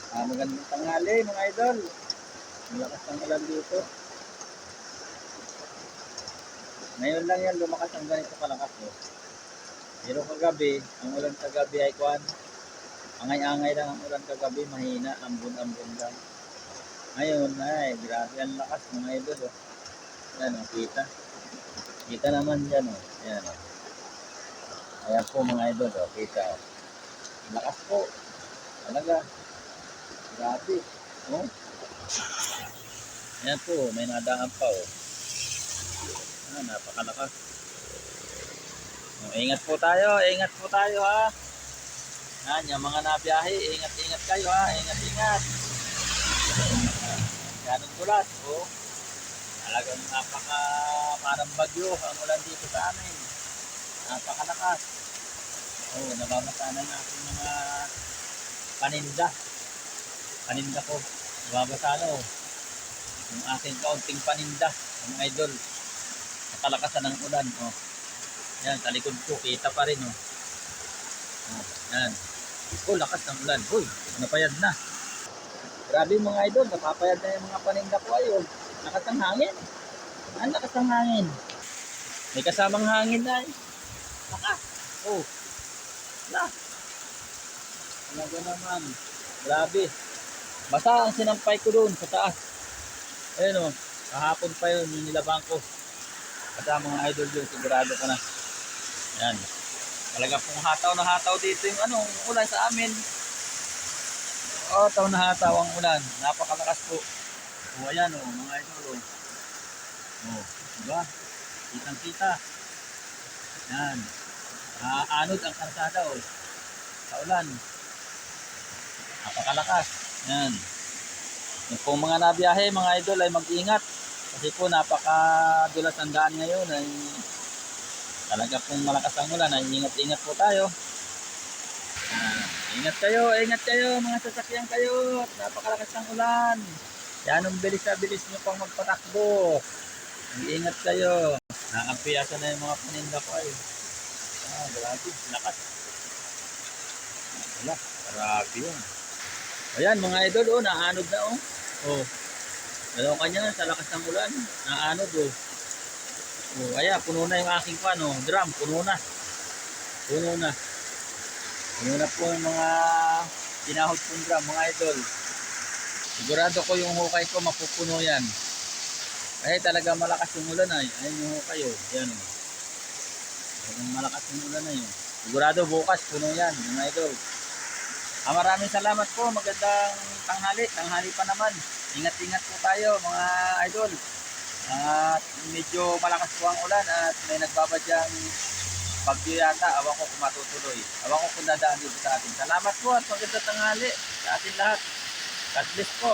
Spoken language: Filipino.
Magandang tanghali mga idol. Malakas ang ulan dito. Ngayon lang yan lumakas ang ganito kalakas. Oh. Pero kagabi, ang ulan kagabi ay kuwan. Angay-angay lang ang ulan kagabi, mahina, ambon-ambon lang. Ngayon ay grabe ang lakas mga idol. Oh. Yan oh, kita. Kita naman yan oh. Yan oh. Ayan po mga idol oh, kita oh. Lakas po. Talaga. Grabe. Oh. Ayan po, may nadaan pa oh. Napakalakas. Ingat po tayo ha. Yan, yung mga nabiyahe, ingat kayo ha, ingat. Ganun tulas, oh. Talagang parang bagyo ang ulan dito sa amin. Napakalakas. Oh, nababasa na ng aking mga paninda. Paninda ko, nababasa na oh. Yung aking kaunting paninda, mga idol. Nakalakasan ng ulan, oh. Yan, sa likod ko, kita pa rin, oh. Oh, yan. Oh, lakas ng ulan. Uy, napayad na. Grabe mga idol, napapayad na yung mga paninda ko ayun. Lakas ng hangin. Ang lakas ng hangin. May kasamang hangin na eh. Lakas. Oh. Wala. Talaga naman. Grabe. Basta ang sinampay ko doon sa taas. Ayun oh. Kahapon pa yun, yung nilabang ko. Kasi mga idol yun, sigurado ko na. Yan. Talaga pong hataw na hataw dito yung ulan sa amin. Hataw na hataw ang ulan. Napakalakas po. O ayan o, mga idol o. O, diba? Kitang kita. Yan. Anod ang karsada o. Sa ulan. Napakalakas. Yan. Yung pong mga nabiyahe, mga idol ay mag-ingat. Kasi po napakadulas ang daan ngayon ay talaga pong malakas ang ulan ay ingat-ingat po tayo. Ingat kayo mga sasakyan kayo. Napakalakas ng ulan. Yan ang bilis nyo pang magpatakbo. Ingat kayo. Nakapiyasan na yung mga paninda ko ay. Grabe, lakas. Wala, grabe yun. Ayan mga idol, oh, naanod na oh. Oh. Dalaw kanya sa lakas ng ulan. Naanod oh. Oh, ayan, puno na yung aking drum, puno na. Puno na po yung mga pinahod kong drum, mga idol. Sigurado ko yung hukay ko mapupuno yan. Ay talaga malakas yung ulan ay. Ayun yung hukay oh. Yan oh. Talagang malakas yung ulan ay oh. Sigurado bukas puno yan, mga idol. Maraming salamat po. Magandang tanghali. Tanghali pa naman. Ingat-ingat po tayo mga idol. At medyo malakas po ang ulan at may nagbabadyang bagyo yata. Awan ko kung matutuloy. Awan ko kung dadaan dito sa atin. Salamat po at magandang tanghali sa atin lahat. God bless po.